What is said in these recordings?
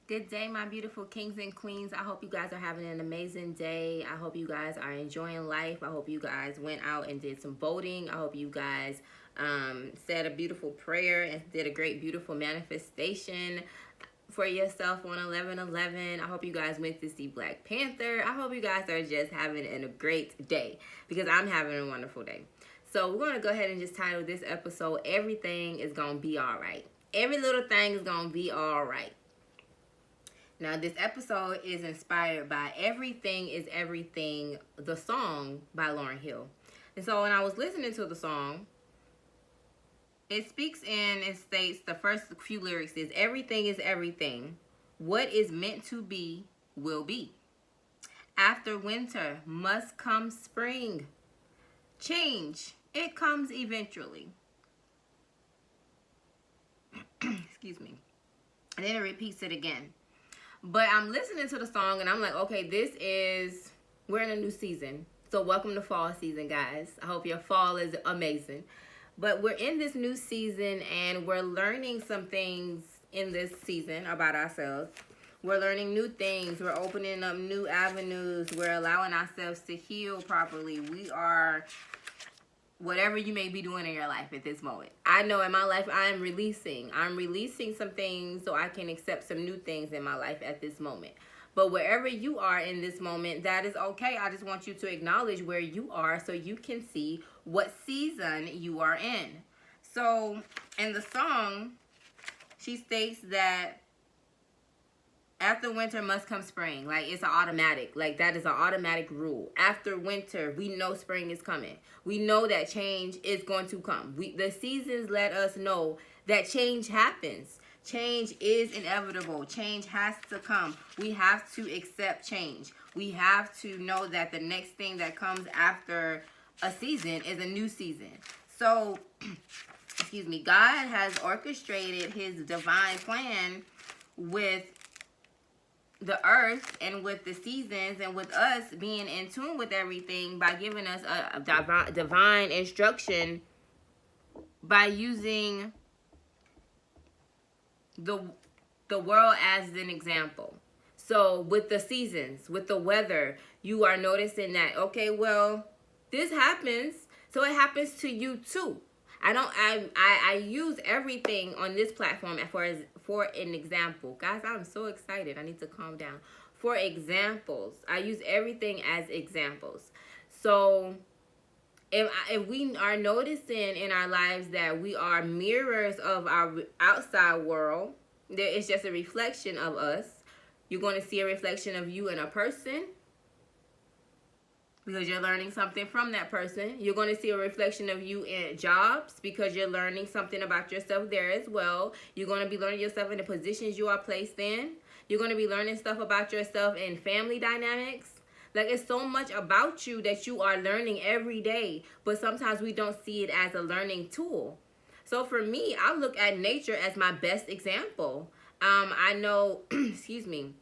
Good day, my beautiful kings and queens. I hope you guys are having an amazing day. I hope you guys are enjoying life. I hope you guys went out and did some voting. I hope you guys said a beautiful prayer and did a great, beautiful manifestation for yourself on 11/11. I hope you guys went to see Black Panther. I hope you guys are just having a great day because I'm having a wonderful day. So we're going to go ahead and just title this episode, Everything is Going to Be All Right. Every little thing is going to be all right. Now, this episode is inspired by Everything is Everything, the song by Lauryn Hill. And so when I was listening to the song, it speaks and it states the first few lyrics is everything is everything. What is meant to be will be. After winter must come spring. Change, it comes eventually. Excuse me. And then it repeats it again. But I'm listening to the song and I'm like, okay, we're in a new season. So welcome to fall season, guys. I hope your fall is amazing. But we're in this new season and we're learning some things in this season about ourselves. We're learning new things. We're opening up new avenues. We're allowing ourselves to heal properly. We are whatever you may be doing in your life at this moment. I know in my life I'm releasing some things so I can accept some new things in my life at this moment. But wherever you are in this moment, that is okay. I just want you to acknowledge where you are so you can see what season you are in. So in the song, she states that after winter must come spring. Like, it's an automatic. Like, that is an automatic rule. After winter, we know spring is coming. We know that change is going to come. The seasons let us know that change happens. Change is inevitable. Change has to come. We have to accept change. We have to know that the next thing that comes after a season is a new season. So, excuse me, God has orchestrated his divine plan with the earth and with the seasons and with us being in tune with everything by giving us a divine instruction by using the world as an example. So with the seasons, with the weather, you are noticing that, okay, well, this happens, so it happens to you too. I use everything on this platform for an example. Guys, I'm so excited. I need to calm down. For examples. I use everything as examples. So if we are noticing in our lives that we are mirrors of our outside world, it's just a reflection of us. You're going to see a reflection of you in a person, because you're learning something from that person. You're going to see a reflection of you in jobs because you're learning something about yourself there as well. You're going to be learning yourself in the positions you are placed in. You're going to be learning stuff about yourself in family dynamics. Like, it's so much about you that you are learning every day, but sometimes we don't see it as a learning tool. So for me, I look at nature as my best example. I know, excuse me,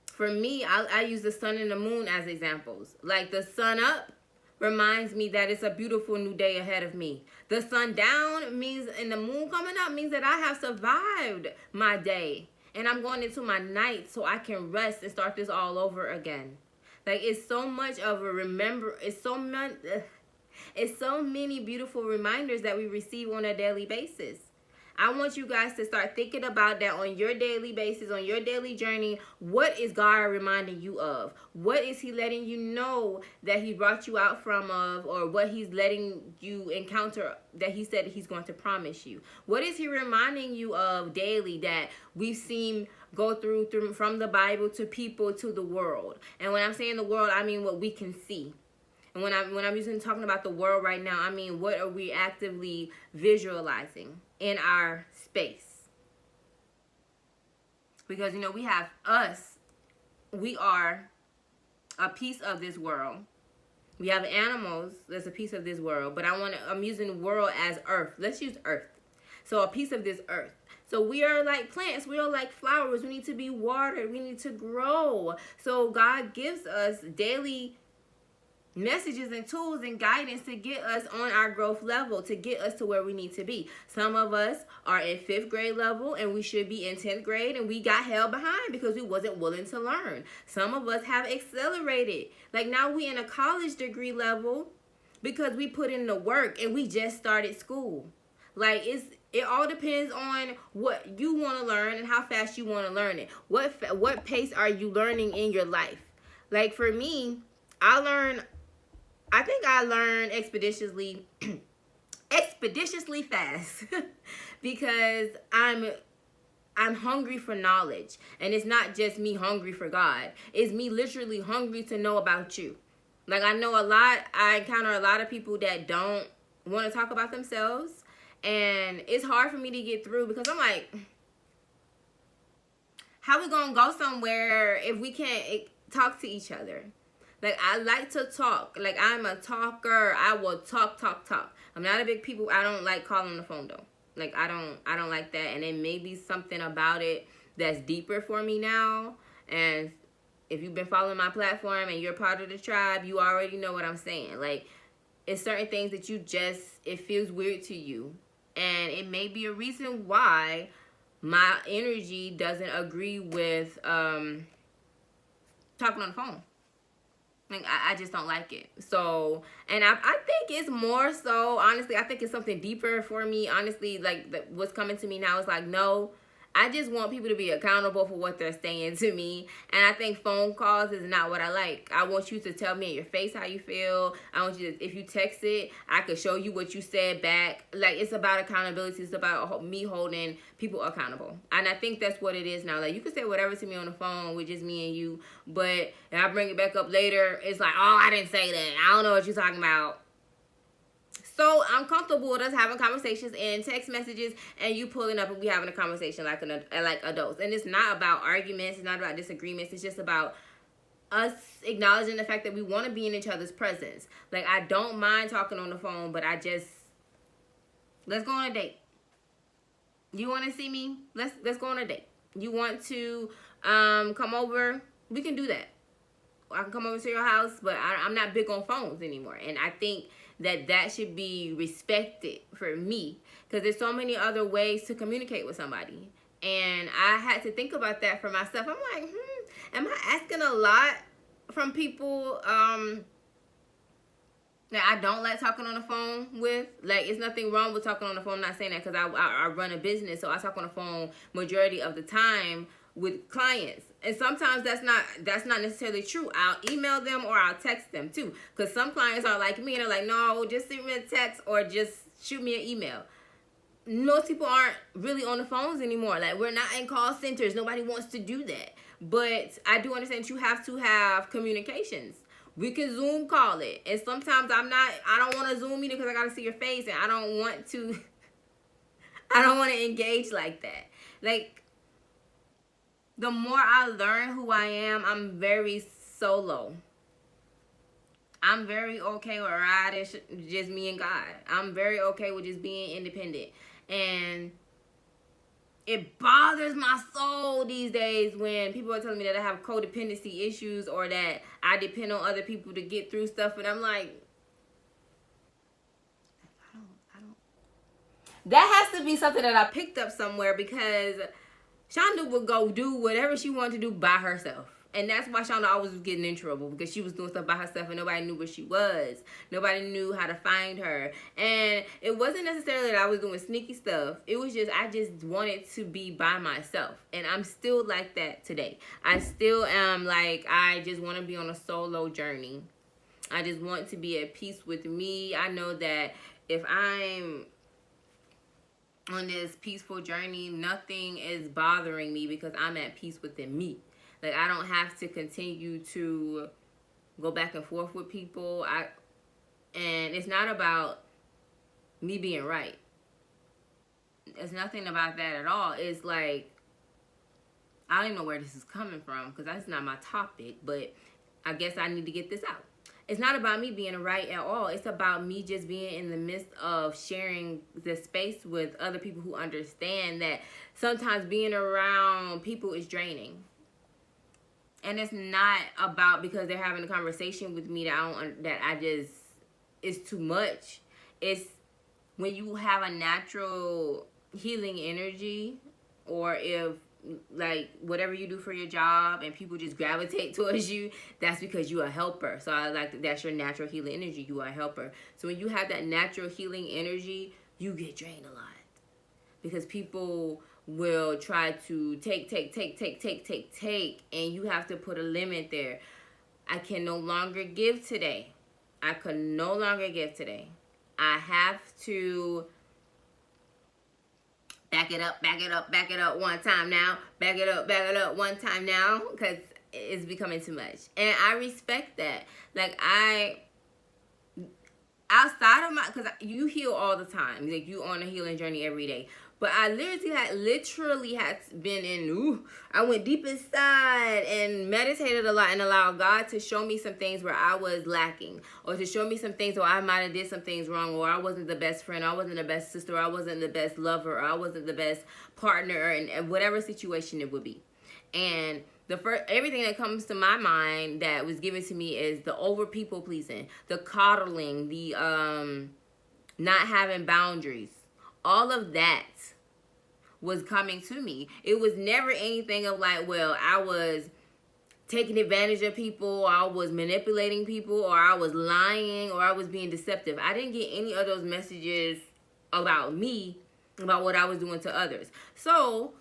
for me, I use the sun and the moon as examples. Like, the sun up reminds me that it's a beautiful new day ahead of me. The sun down means, and the moon coming up means that I have survived my day. And I'm going into my night so I can rest and start this all over again. Like, it's so much of a it's so many beautiful reminders that we receive on a daily basis. I want you guys to start thinking about that on your daily basis, on your daily journey. What is God reminding you of? What is he letting you know that he brought you out from of, or what he's letting you encounter that he said he's going to promise you? What is he reminding you of daily that we've seen go through from the Bible to people to the world? And when I'm saying the world, I mean what we can see. And when I'm talking about the world right now, I mean, what are we actively visualizing in our space? Because, we have us. We are a piece of this world. We have animals that's a piece of this world. But I'm using the world as earth. Let's use earth. So a piece of this earth. So we are like plants. We are like flowers. We need to be watered. We need to grow. So God gives us daily messages and tools and guidance to get us on our growth level, to get us to where we need to be. Some of us are in 5th grade level and we should be in 10th grade, and we got held behind because we wasn't willing to learn. Some of us have accelerated. Like now we in a college degree level because we put in the work and we just started school. Like it all depends on what you want to learn and how fast you want to learn it. What pace are you learning in your life? Like for me, I think I learn expeditiously fast because I'm hungry for knowledge. And it's not just me hungry for God. It's me literally hungry to know about you. Like I encounter a lot of people that don't want to talk about themselves. And it's hard for me to get through because I'm like, how we gonna go somewhere if we can't talk to each other? Like I like to talk. Like I'm a talker. I will talk. I'm not a big people. I don't like calling on the phone though. Like I don't like that. And it may be something about it that's deeper for me now. And if you've been following my platform and you're part of the tribe, you already know what I'm saying. Like it's certain things that it feels weird to you. And it may be a reason why my energy doesn't agree with talking on the phone. Like, I just don't like it. So, and I think it's more so, honestly, I think it's something deeper for me. Honestly, like what's coming to me now is like, no, I just want people to be accountable for what they're saying to me. And I think phone calls is not what I like. I want you to tell me in your face how you feel. I want you to, if you text it, I could show you what you said back. Like, it's about accountability. It's about me holding people accountable. And I think that's what it is now. Like, you can say whatever to me on the phone with just me and you. But if I bring it back up later, it's like, oh, I didn't say that. I don't know what you're talking about. So I'm comfortable with us having conversations and text messages and you pulling up and we having a conversation like adults. And it's not about arguments. It's not about disagreements. It's just about us acknowledging the fact that we want to be in each other's presence. Like, I don't mind talking on the phone, but let's go on a date. You want to see me? Let's go on a date. You want to come over? We can do that. I can come over to your house, but I'm not big on phones anymore. And I think that should be respected for me because there's so many other ways to communicate with somebody. And I had to think about that for myself. I'm like, am I asking a lot from people that I don't like talking on the phone with? Like, it's nothing wrong with talking on the phone. I'm not saying that because I run a business, so I talk on the phone majority of the time with clients. And sometimes that's not necessarily true. I'll email them or I'll text them too. Because some clients are like me and they're like, no, just send me a text or just shoot me an email. Most people aren't really on the phones anymore. Like, we're not in call centers. Nobody wants to do that. But I do understand that you have to have communications. We can Zoom call it. And sometimes I don't want to Zoom either because I got to see your face and I don't want to engage like that. Like, the more I learn who I am, I'm very solo. I'm very okay with riding just me and God. I'm very okay with just being independent. And it bothers my soul these days when people are telling me that I have codependency issues or that I depend on other people to get through stuff. And I'm like, I don't. That has to be something that I picked up somewhere because Shonda would go do whatever she wanted to do by herself. And that's why Shonda always was getting in trouble because she was doing stuff by herself and nobody knew where she was. Nobody knew how to find her. And it wasn't necessarily that I was doing sneaky stuff. It was just I just wanted to be by myself. And I'm still like that today. I still am like, I just want to be on a solo journey. I just want to be at peace with me. I know that if I'm on this peaceful journey, nothing is bothering me because I'm at peace within me. Like, I don't have to continue to go back and forth with people. And it's not about me being right. It's nothing about that at all. It's like, I don't even know where this is coming from because that's not my topic, but I guess I need to get this out. It's not about me being right at all. It's about me just being in the midst of sharing the space with other people who understand that sometimes being around people is draining. And it's not about because they're having a conversation with me that I just, it's too much. It's when you have a natural healing energy, or if like whatever you do for your job and people just gravitate towards you, that's because you're a helper. So I like that's your natural healing energy. You are a helper. So when you have that natural healing energy, you get drained a lot because people will try to take, and you have to put a limit there. I can no longer give today. I can no longer give today. I have to back it up one time now. Back it up one time now, because it's becoming too much. And I respect that. Like, outside of because you heal all the time. Like, you on a healing journey every day. But I literally had been I went deep inside and meditated a lot and allowed God to show me some things where I was lacking, or to show me some things where I might have did some things wrong, or I wasn't the best friend, or I wasn't the best sister, or I wasn't the best lover, or I wasn't the best partner, and whatever situation it would be. And everything that comes to my mind that was given to me is the over people pleasing, the coddling, the not having boundaries. All of that was coming to me. It was never anything of like, well, I was taking advantage of people, or I was manipulating people, or I was lying, or I was being deceptive. I didn't get any of those messages about me, about what I was doing to others. So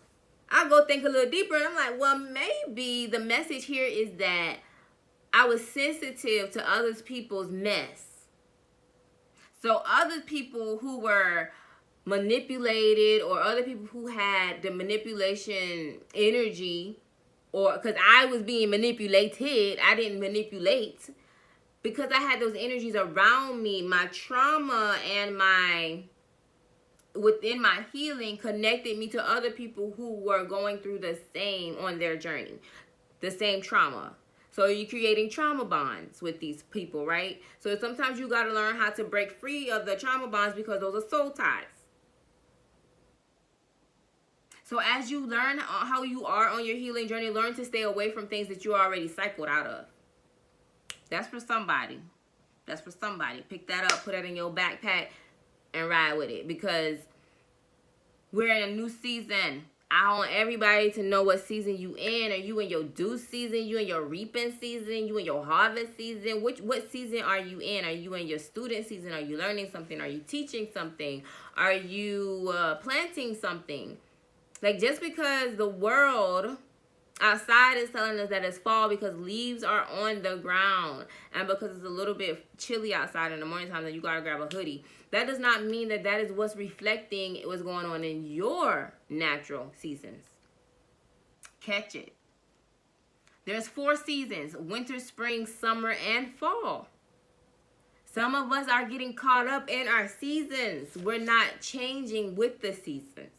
I go think a little deeper, and I'm like, well, maybe the message here is that I was sensitive to other people's mess. So other people who were manipulated, or other people who had the manipulation energy, or because I was being manipulated, I didn't manipulate, because I had those energies around me. My trauma and within my healing connected me to other people who were going through the same on their journey, the same trauma. So you're creating trauma bonds with these people, right? So sometimes you got to learn how to break free of the trauma bonds, because those are soul ties. So as you learn how you are on your healing journey, learn to stay away from things that you already cycled out of. That's for somebody. That's for somebody. Pick that up, put it in your backpack, and ride with it. Because we're in a new season. I want everybody to know what season you in. Are you in your due season? You in your reaping season? You in your harvest season? What season are you in? Are you in your student season? Are you learning something? Are you teaching something? Are you planting something? Like, just because the world outside is telling us that it's fall because leaves are on the ground, and because it's a little bit chilly outside in the morning time, that you gotta grab a hoodie, that does not mean that is what's reflecting what's going on in your natural seasons. Catch it. There's 4 seasons: winter, spring, summer, and fall. Some of us are getting caught up in our seasons. We're not changing with the seasons.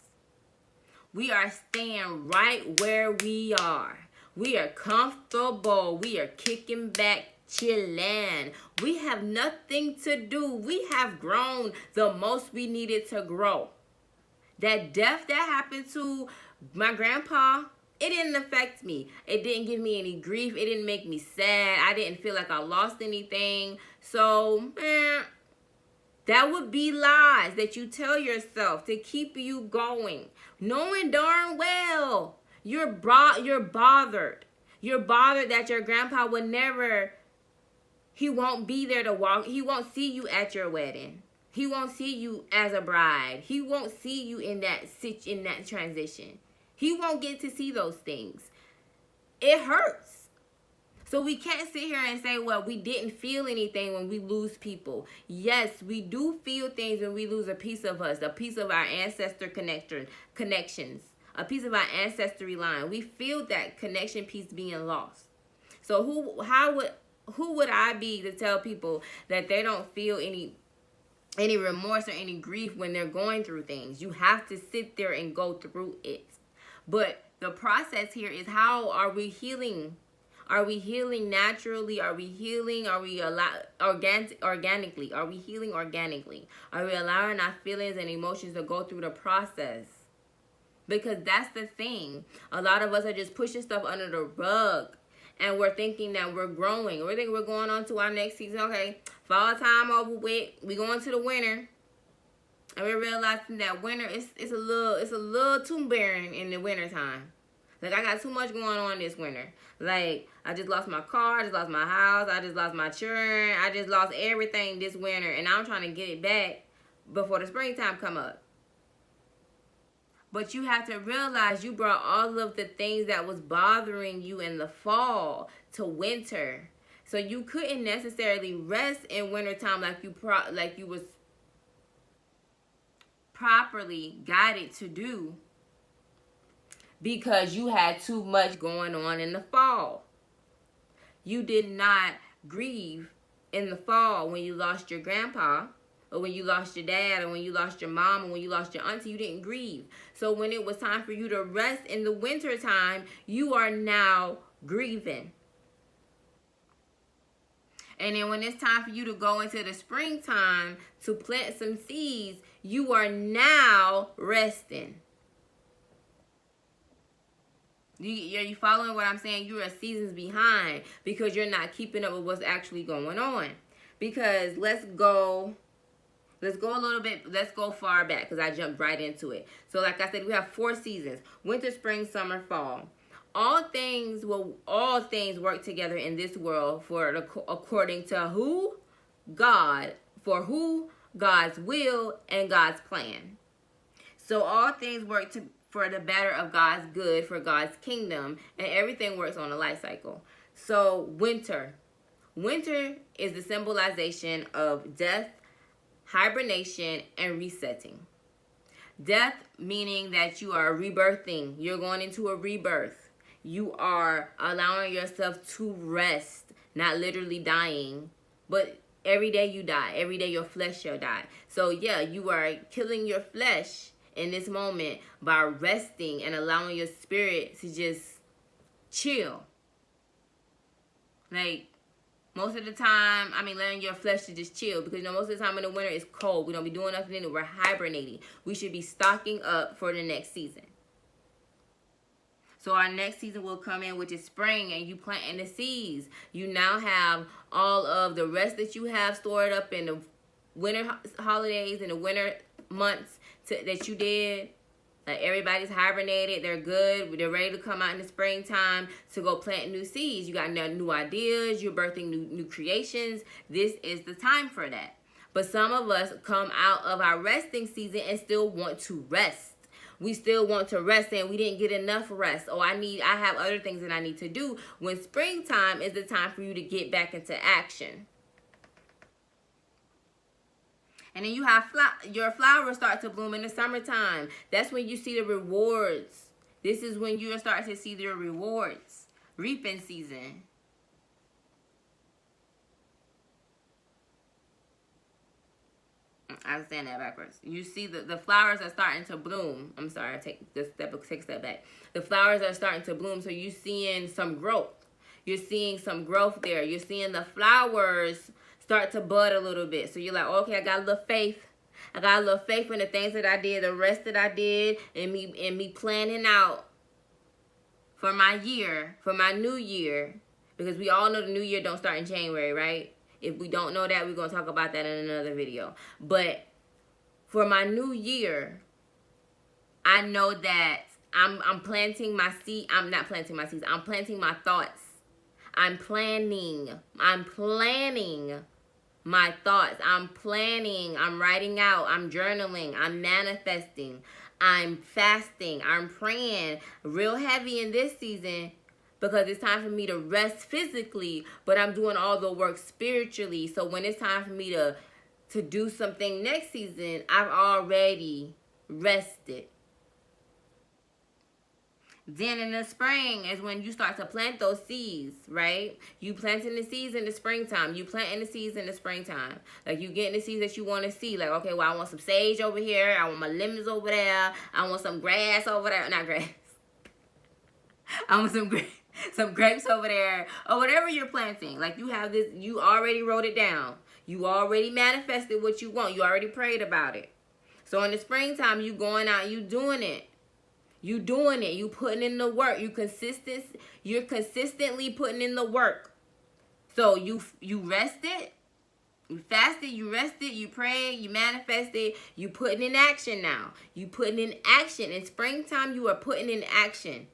We are staying right where we are. We are comfortable. We are kicking back, chilling. We have nothing to do. We have grown the most we needed to grow. That death that happened to my grandpa, it didn't affect me. It didn't give me any grief. It didn't make me sad. I didn't feel like I lost anything. So, that would be lies that you tell yourself to keep you going, knowing darn well you're bothered. You're bothered that your grandpa would never, he won't be there to walk. He won't see you at your wedding. He won't see you as a bride. He won't see you in that transition. He won't get to see those things. It hurts. So we can't sit here and say, well, we didn't feel anything when we lose people. Yes, we do feel things when we lose a piece of us, a piece of our ancestor connections, a piece of our ancestry line. We feel that connection piece being lost. So who would I be to tell people that they don't feel any remorse or any grief when they're going through things? You have to sit there and go through it. But the process here is, how are we healing? Are we healing naturally? Are we healing? Are we organically? Are we healing organically? Are we allowing our feelings and emotions to go through the process? Because that's the thing. A lot of us are just pushing stuff under the rug And we're thinking that we're growing. We're thinking we're going on to our next season. Okay, fall time over with. We going to the winter. And we're realizing that winter it's a little too barren in the winter time. Like, I got too much going on this winter. Like, I just lost my car, I just lost my house, I just lost my children, I just lost everything this winter, and I'm trying to get it back before the springtime come up. But you have to realize you brought all of the things that was bothering you in the fall to winter. So you couldn't necessarily rest in wintertime like you was properly guided to do, because you had too much going on in the fall. You did not grieve in the fall when you lost your grandpa, or when you lost your dad, or when you lost your mom, or when you lost your auntie. You didn't grieve. So when it was time for you to rest in the winter time, you are now grieving. And then when it's time for you to go into the springtime to plant some seeds, you are now resting. You following what I'm saying? You are seasons behind because you're not keeping up with what's actually going on. Because let's go a little bit, let's go far back because I jumped right into it. So like I said, we have 4 seasons: winter, spring, summer, fall. All things work together in this world according to who? God, for who? God's will and God's plan. So all things work for the better of God's good, for God's kingdom, and everything works on a life cycle. So winter. Winter is the symbolization of death, hibernation, and resetting. Death meaning that you are rebirthing. You're going into a rebirth. You are allowing yourself to rest, not literally dying, but every day you die. Every day your flesh shall die. So yeah, you are killing your flesh in this moment by resting and allowing your spirit to just chill. Like, most of the time, letting your flesh to just chill, because most of the time in the winter it's cold. We don't be doing nothing in it. We're hibernating. We should be stocking up for the next season. So our next season will come in, which is spring, and you planting the seeds. You now have all of the rest that you have stored up in the winter holidays and the winter months that you did. Like, everybody's hibernated. They're good. They're ready to come out in the springtime to go plant new seeds. You got new ideas. You're birthing new creations. This is the time for that. But some of us come out of our resting season and still want to rest. We still want to rest, and we didn't get enough rest. Oh, I have other things that I need to do. When springtime is the time for you to get back into action. And then you have your flowers start to bloom in the summertime. That's when you see the rewards. This is when you start to see your rewards. Reaping season. I'm saying that backwards. You see the flowers are starting to bloom. I'm sorry, take a step back. The flowers are starting to bloom, so you're seeing some growth. You're seeing some growth there. You're seeing the flowers start to bud a little bit. So you're like, okay, I got a little faith. I got a little faith in the things that I did, the rest that I did, and me planning out for my year, for my new year. Because we all know the new year don't start in January, right? If we don't know that, we're going to talk about that in another video. But for my new year, I know that I'm planting my seed. I'm not planting my seeds. I'm planting my thoughts. I'm planning my thoughts. I'm planning. I'm writing out. I'm journaling. I'm manifesting. I'm fasting. I'm praying real heavy in this season, because it's time for me to rest physically, but I'm doing all the work spiritually. So when it's time for me to do something next season, I've already rested. Then in the spring is when you start to plant those seeds, right? You planting the seeds in the springtime. You planting the seeds in the springtime. Like, you getting the seeds that you want to see. Like, okay, well, I want some sage over here. I want my lemons over there. I want some grass over there. Not grass. I want some grapes over there, or whatever you're planting. Like, you have this, you already wrote it down. You already manifested what you want. You already prayed about it. So in the springtime, you going out, you doing it. You doing it. You putting in the work. You're consistently putting in the work. So you rested, you fasted, you rested, you prayed, you manifested, you putting in action now. You putting in action. In springtime, you are putting in action.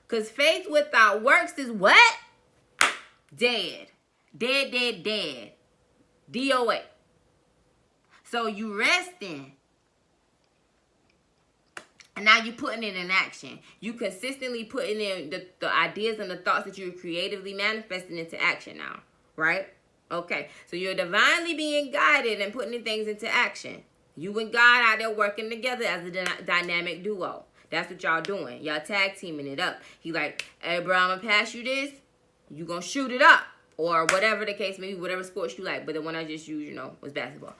Because faith without works is what? Dead. Dead, dead, dead. DOA. So you resting. And now you're putting it in action. You consistently putting in the ideas and the thoughts that you're creatively manifesting into action now. Right? Okay. So you're divinely being guided and putting things into action. You and God out there working together as a dynamic duo. That's what y'all doing. Y'all tag teaming it up. He like, hey, bro, I'm going to pass you this. You going to shoot it up. Or whatever the case may be, whatever sports you like. But the one I just used, was basketball.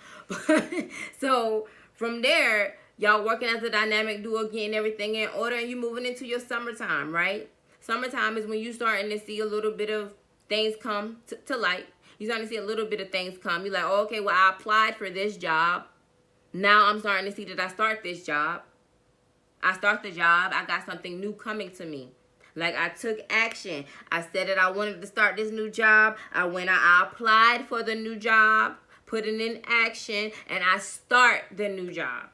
So from there, y'all working as a dynamic duo, getting everything in order, and you moving into your summertime, right? Summertime is when you starting to see a little bit of things come to light. You starting to see a little bit of things come. You're like, oh, okay, well, I applied for this job. Now I'm starting to see that I start this job. I start the job. I got something new coming to me. Like, I took action. I said that I wanted to start this new job. I applied for the new job, put it in action, and I start the new job.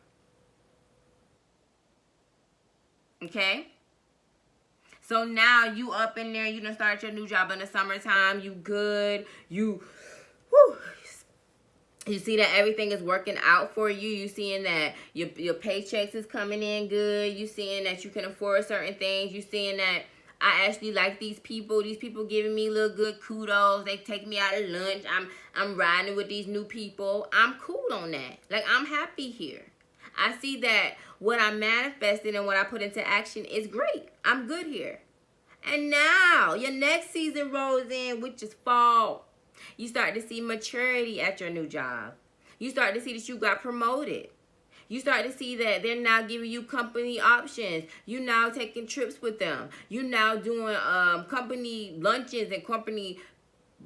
Okay? So now you up in there, you done start your new job in the summertime. You good. You see that everything is working out for you. You seeing that your paychecks is coming in good. You seeing that you can afford certain things. You seeing that I actually like these people. These people giving me little good kudos. They take me out to lunch. I'm riding with these new people. I'm cool on that. Like, I'm happy here. I see that what I manifested and what I put into action is great. I'm good here. And now your next season rolls in, which is fall. You start to see maturity at your new job. You start to see that you got promoted. You start to see that they're now giving you company options. You now taking trips with them. You now doing company lunches and company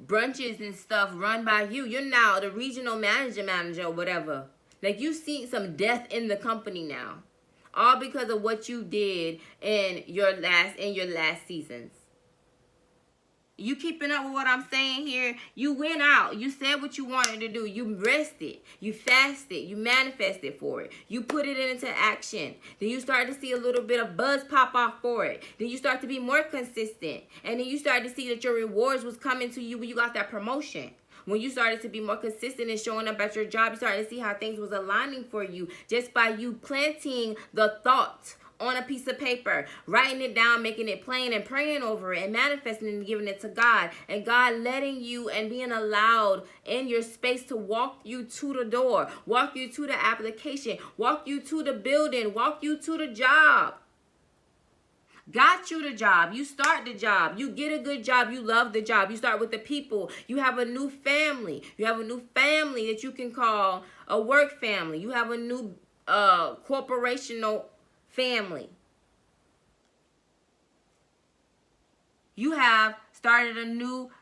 brunches and stuff run by you. You're now the regional manager or whatever. Like, you see some death in the company now. All because of what you did in your last seasons. You keeping up with what I'm saying here? You went out. You said what you wanted to do. You rested. You fasted. You manifested for it. You put it into action. Then you start to see a little bit of buzz pop off for it. Then you start to be more consistent. And then you start to see that your rewards was coming to you when you got that promotion. When you started to be more consistent and showing up at your job, you started to see how things was aligning for you just by you planting the thought on a piece of paper, writing it down, making it plain, and praying over it, and manifesting and giving it to God, and God letting you and being allowed in your space to walk you to the door, walk you to the application, walk you to the building, walk you to the job. Got you the job. You start the job. You get a good job. You love the job. You start with the people. You have a new family. You have a new family that you can call a work family. You have a new corporational family. You have started a new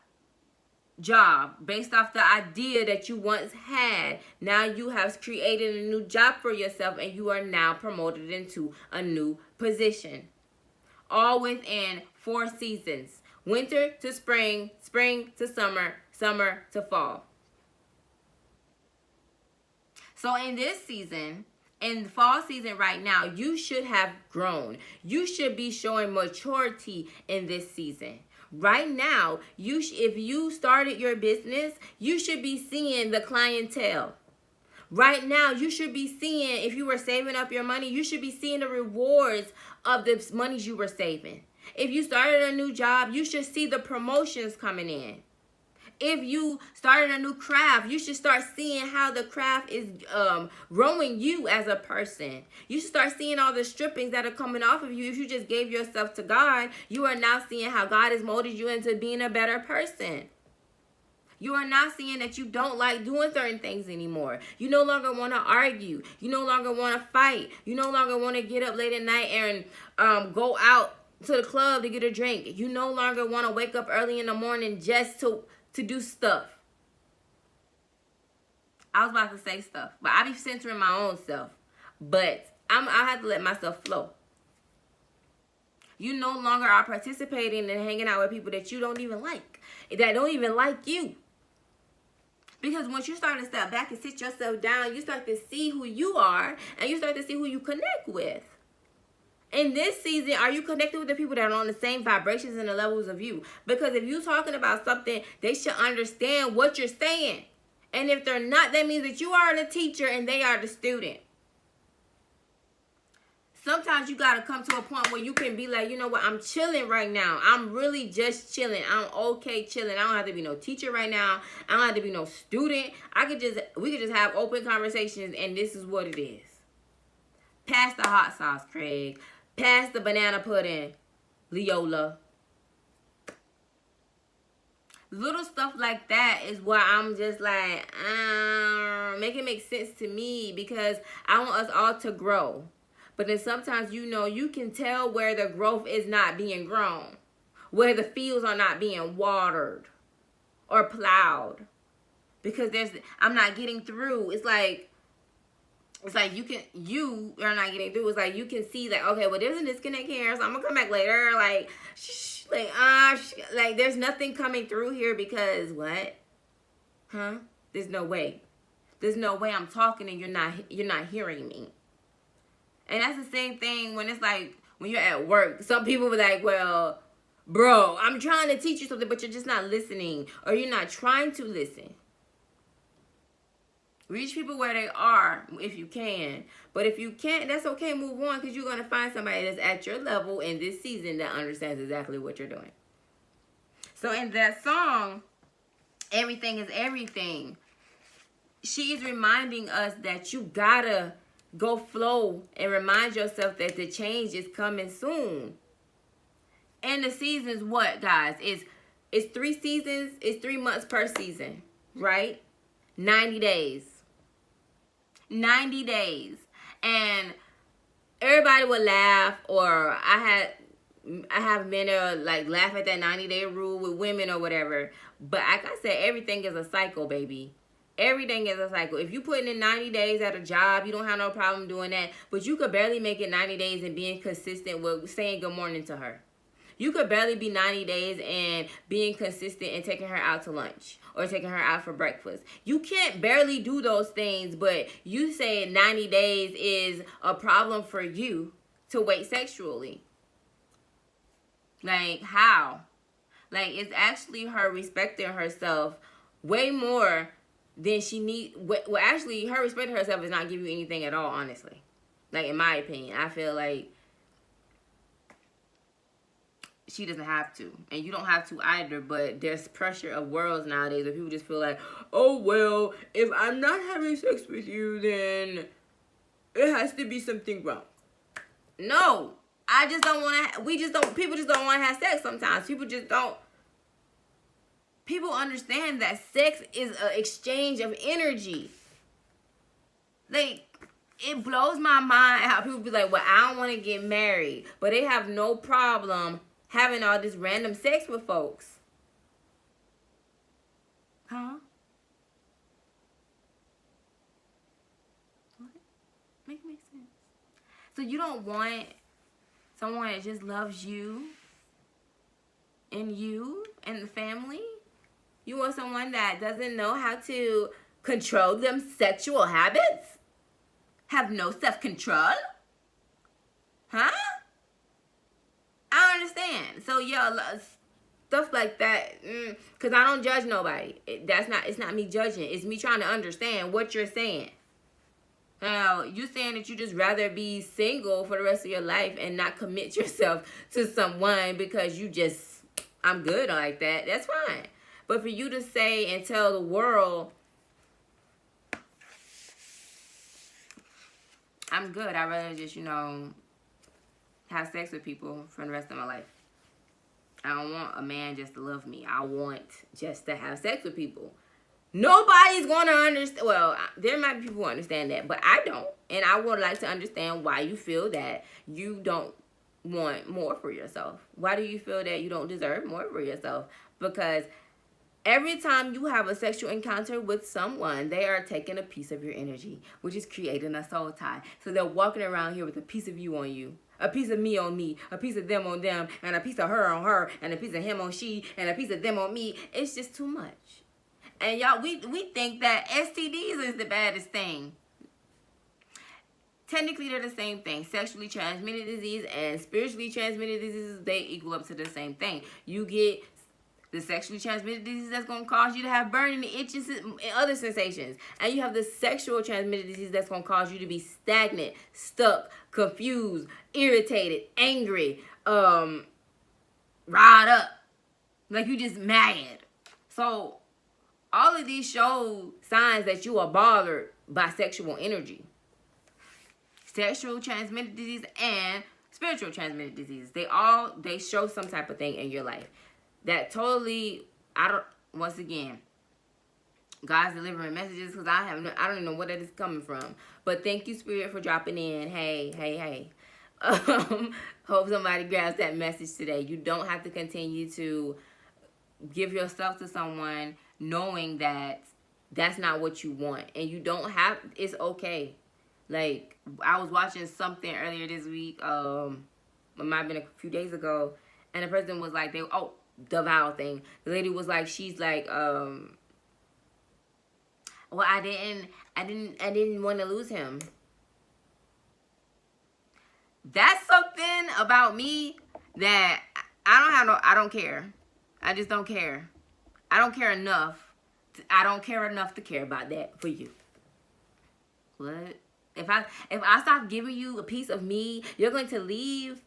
job based off the idea that you once had. Now you have created a new job for yourself, and you are now promoted into a new position. All within 4 seasons. Winter to spring, spring to summer, summer to fall. So in this season, in the fall season right now, you should have grown. You should be showing maturity in this season. Right now, if you started your business, you should be seeing the clientele. Right now, you should be seeing, if you were saving up your money, you should be seeing the rewards of the monies you were saving. If you started a new job, you should see the promotions coming in. If you started a new craft, you should start seeing how the craft is growing you as a person. You should start seeing all the strippings that are coming off of you. If you just gave yourself to God, you are now seeing how God has molded you into being a better person. You are not seeing that you don't like doing certain things anymore. You no longer want to argue. You no longer want to fight. You no longer want to get up late at night and go out to the club to get a drink. You no longer want to wake up early in the morning just to do stuff. I was about to say stuff, but I be censoring my own self. But I have to let myself flow. You no longer are participating and hanging out with people that you don't even like, that don't even like you. Because once you start to step back and sit yourself down, you start to see who you are and you start to see who you connect with. In this season, are you connected with the people that are on the same vibrations and the levels of you? Because if you're talking about something, they should understand what you're saying. And if they're not, that means that you are the teacher and they are the student. Sometimes you got to come to a point where you can be like, you know what, I'm chilling right now. I'm really just chilling. I'm okay chilling. I don't have to be no teacher right now. I don't have to be no student. We could just have open conversations, and this is what it is. Pass the hot sauce, Craig. Pass the banana pudding, Leola. Little stuff like that is why I'm just like, make it make sense to me, because I want us all to grow. But then sometimes, you can tell where the growth is not being grown, where the fields are not being watered or plowed, because I'm not getting through. It's like you are not getting through. It's like you can see that, okay, well, there's a disconnect here, so I'm gonna come back later. Like, like there's nothing coming through here because what? Huh? There's no way. There's no way I'm talking and you're not hearing me. And that's the same thing when it's like when you're at work. Some people be like, well, bro, I'm trying to teach you something, but you're just not listening, or you're not trying to listen. Reach people where they are if you can. But if you can't, that's okay. Move on, because you're going to find somebody that's at your level in this season that understands exactly what you're doing. So in that song, Everything is Everything, she's reminding us that you gotta go flow and remind yourself that the change is coming soon. And the season's what, guys? It's 3 seasons. It's 3 months per season, right? 90 days. 90 days. And everybody would laugh, or I have men that like laugh at that 90-day rule with women or whatever. But like I said, everything is a cycle, baby. Everything is a cycle. If you putting in 90 days at a job, you don't have no problem doing that. But you could barely make it 90 days and being consistent with saying good morning to her. You could barely be 90 days and being consistent and taking her out to lunch or taking her out for breakfast. You can't barely do those things, but you say 90 days is a problem for you to wait sexually. Like, how? Like, it's actually her respecting herself way more than she needs. Well, actually, her respecting herself is not giving you anything at all, honestly. Like, in my opinion, I feel like she doesn't have to. And you don't have to either, but there's pressure of worlds nowadays where people just feel like, oh, well, if I'm not having sex with you, then it has to be something wrong. No. I just don't want to, people just don't want to have sex sometimes. People just don't. People understand that sex is an exchange of energy. Like, it blows my mind how people be like, well, I don't want to get married. But they have no problem having all this random sex with folks. Huh? What? Make sense. So you don't want someone that just loves you and the family? You want someone that doesn't know how to control them sexual habits? Have no self-control? Huh? I don't understand. So, stuff like that, because I don't judge nobody. It's not me judging. It's me trying to understand what you're saying. Now, you saying that you just rather be single for the rest of your life and not commit yourself to someone because I'm good like that. That's fine. But for you to say and tell the world, I'm good. I'd rather just, have sex with people for the rest of my life. I don't want a man just to love me. I want just to have sex with people. Nobody's going to understand. Well, there might be people who understand that, but I don't. And I would like to understand why you feel that you don't want more for yourself. Why do you feel that you don't deserve more for yourself? Because every time you have a sexual encounter with someone, they are taking a piece of your energy, which is creating a soul tie. So they're walking around here with a piece of you on you. A piece of me on me, a piece of them on them, and a piece of her on her, and a piece of him on she, and a piece of them on me. It's just too much. And y'all, we think that STDs is the baddest thing. Technically, they're the same thing. Sexually transmitted disease and spiritually transmitted diseases, they equal up to the same thing. You get the sexually transmitted disease that's going to cause you to have burning, itches, and other sensations. And you have the sexual transmitted disease that's going to cause you to be stagnant, stuck, confused, irritated, angry, riled up. Like you just mad. So all of these show signs that you are bothered by sexual energy. Sexual transmitted disease and spiritual transmitted diseases. They show some type of thing in your life. That totally, once again, God's delivering messages because I don't even know where that is coming from. But thank you, Spirit, for dropping in. Hey. Hope somebody grabs that message today. You don't have to continue to give yourself to someone knowing that that's not what you want. And you don't have, it's okay. Like, I was watching something earlier this week, it might have been a few days ago, and the person was like, the vow thing. The lady was like, she's like, well, I didn't want to lose him. That's something about me that I don't care. I just don't care. I don't care enough. I don't care enough to care about that for you. What? If I stop giving you a piece of me, you're going to leave.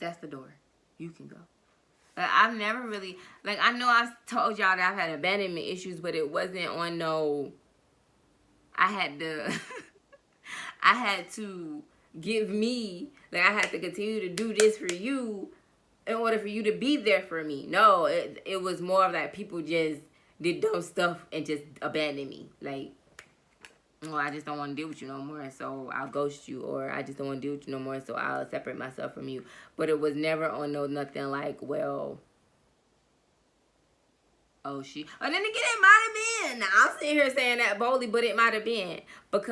That's the door. You can go. I've never really, like, I know I've told y'all that I've had abandonment issues, but it wasn't on no, I had to give me, like, I had to continue to do this for you in order for you to be there for me. No, it was more of that people just did dumb stuff and just abandoned me. Like, well, I just don't want to deal with you no more, so I'll ghost you, or I just don't want to deal with you no more, so I'll separate myself from you. But it was never on nothing like, well, and then again, it might have been. I'm sitting here saying that boldly, but it might have been but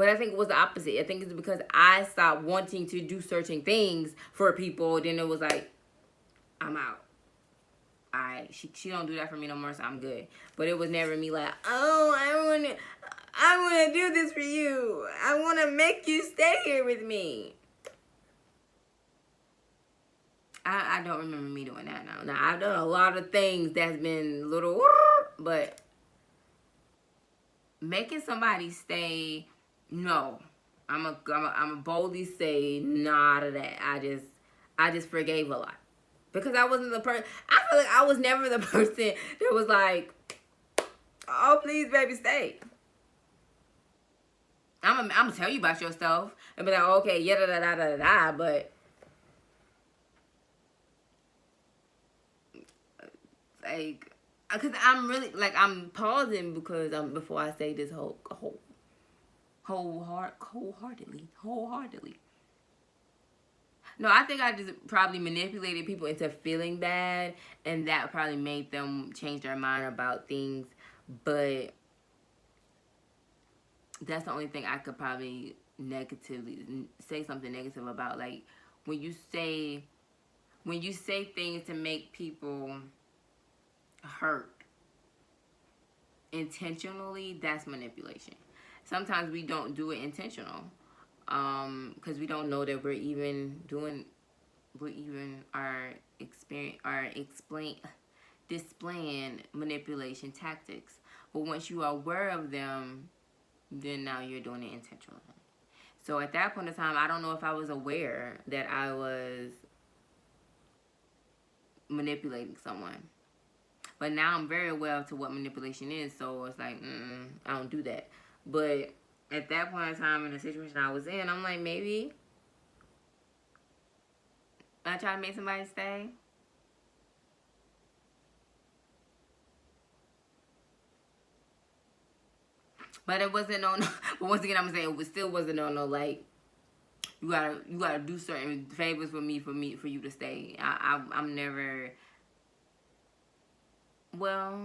I think it was the opposite. I think it's because I stopped wanting to do certain things for people. Then it was like, I'm out. She don't do that for me no more, so I'm good. But it was never me like, oh, I want to do this for you. I want to make you stay here with me. I don't remember me doing that now. Now, I've done a lot of things that's been little, but making somebody stay, no. I'm a boldly say nah to that. I just forgave a lot. Because I wasn't the person, I feel like I was never the person that was like, oh, please, baby, stay. I'm gonna tell you about yourself and be like, okay, yeah, da, but like, because I'm really, like, I'm pausing because before I say this wholeheartedly. No, I think I just probably manipulated people into feeling bad, and that probably made them change their mind about things. But that's the only thing I could probably say something negative about. Like, when you say things to make people hurt intentionally, that's manipulation. Sometimes we don't do it intentional. Because we don't know that displaying manipulation tactics. But once you are aware of them, then now you're doing it intentionally. So at that point in time, I don't know if I was aware that I was manipulating someone. But now I'm very aware to what manipulation is, so it's like, I don't do that. But at that point in time, in the situation I was in, I'm like, maybe I try to make somebody stay. But it wasn't no. But once again, I'm saying it still wasn't no like, you gotta do certain favors for you to stay. I'm never. Well,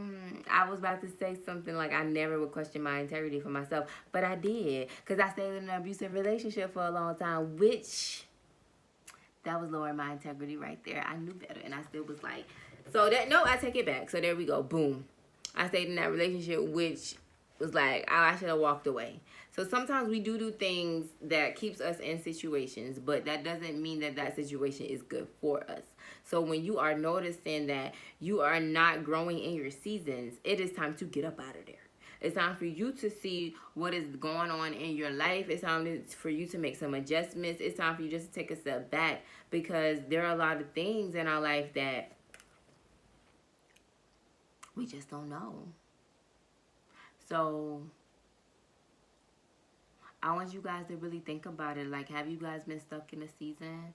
I was about to say something like I never would question my integrity for myself, but I did because I stayed in an abusive relationship for a long time, which that was lowering my integrity right there. I knew better, and I still was like, so that no, I take it back. So there we go, boom. I stayed in that relationship, which was like, oh, I should have walked away. So sometimes we do things that keeps us in situations, but that doesn't mean that that situation is good for us. So when you are noticing that you are not growing in your seasons, it is time to get up out of there. It's time for you to see what is going on in your life. It's time for you to make some adjustments. It's time for you just to take a step back because there are a lot of things in our life that we just don't know. So I want you guys to really think about it. Like, have you guys been stuck in a season?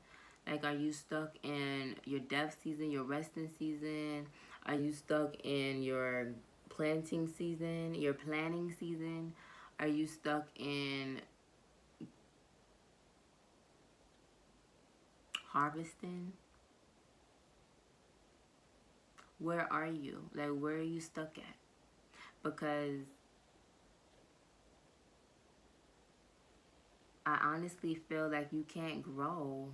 Like, are you stuck in your death season, your resting season? Are you stuck in your planting season, your planning season? Are you stuck in harvesting? Where are you? Like, where are you stuck at? Because I honestly feel like you can't grow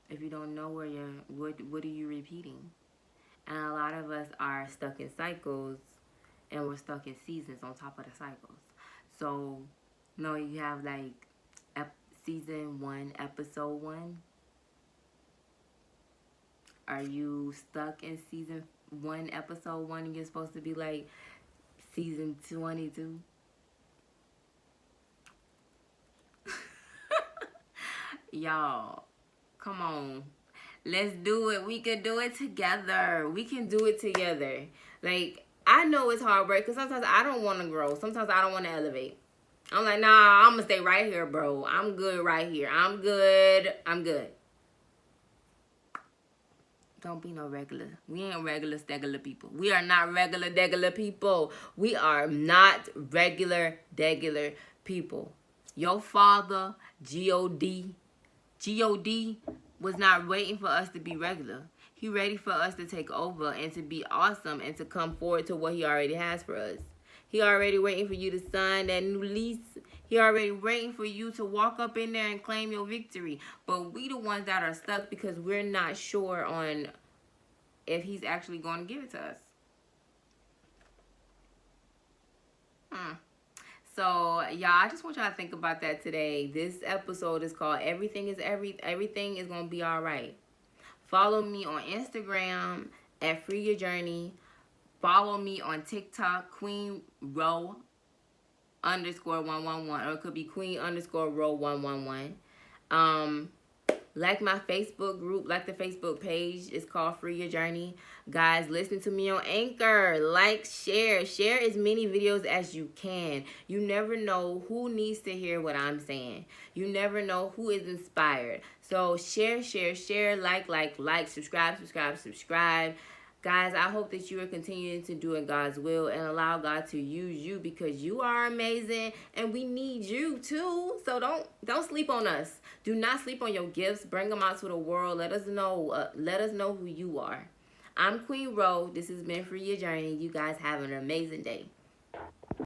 if you don't know where you're, what are you repeating? And a lot of us are stuck in cycles and we're stuck in seasons on top of the cycles. So, no, you have like season 1, episode 1. Are you stuck in season 1, episode 1, and you're supposed to be like season 22? Y'all, come on. Let's do it. We can do it together. We can do it together. Like, I know it's hard work because sometimes I don't want to grow. Sometimes I don't want to elevate. I'm like, nah, I'm going to stay right here, bro. I'm good right here. I'm good. Don't be no regular. We ain't regular, stegular people. We are not regular, degular people. We are not regular, degular people. Your father, G-O-D, was not waiting for us to be regular. He ready for us to take over and to be awesome and to come forward to what he already has for us. He already waiting for you to sign that new lease. He already waiting for you to walk up in there and claim your victory. But we the ones that are stuck because we're not sure on if he's actually going to give it to us. So, y'all, I just want y'all to think about that today. This episode is called Everything is Gonna Be Alright. Follow me on Instagram at freeyourjourney. Follow me on TikTok, Queen Row _111. Or it could be Queen _Row 111. Like my Facebook group, like the Facebook page. It's called Free Your Journey. Guys, listen to me on Anchor. Like, share. Share as many videos as you can. You never know who needs to hear what I'm saying. You never know who is inspired. So share, like, subscribe. Guys, I hope that you are continuing to do in God's will and allow God to use you because you are amazing and we need you too. So don't sleep on us. Do not sleep on your gifts. Bring them out to the world. Let us know who you are. I'm Queen Ro. This has been Free Your Journey. You guys have an amazing day.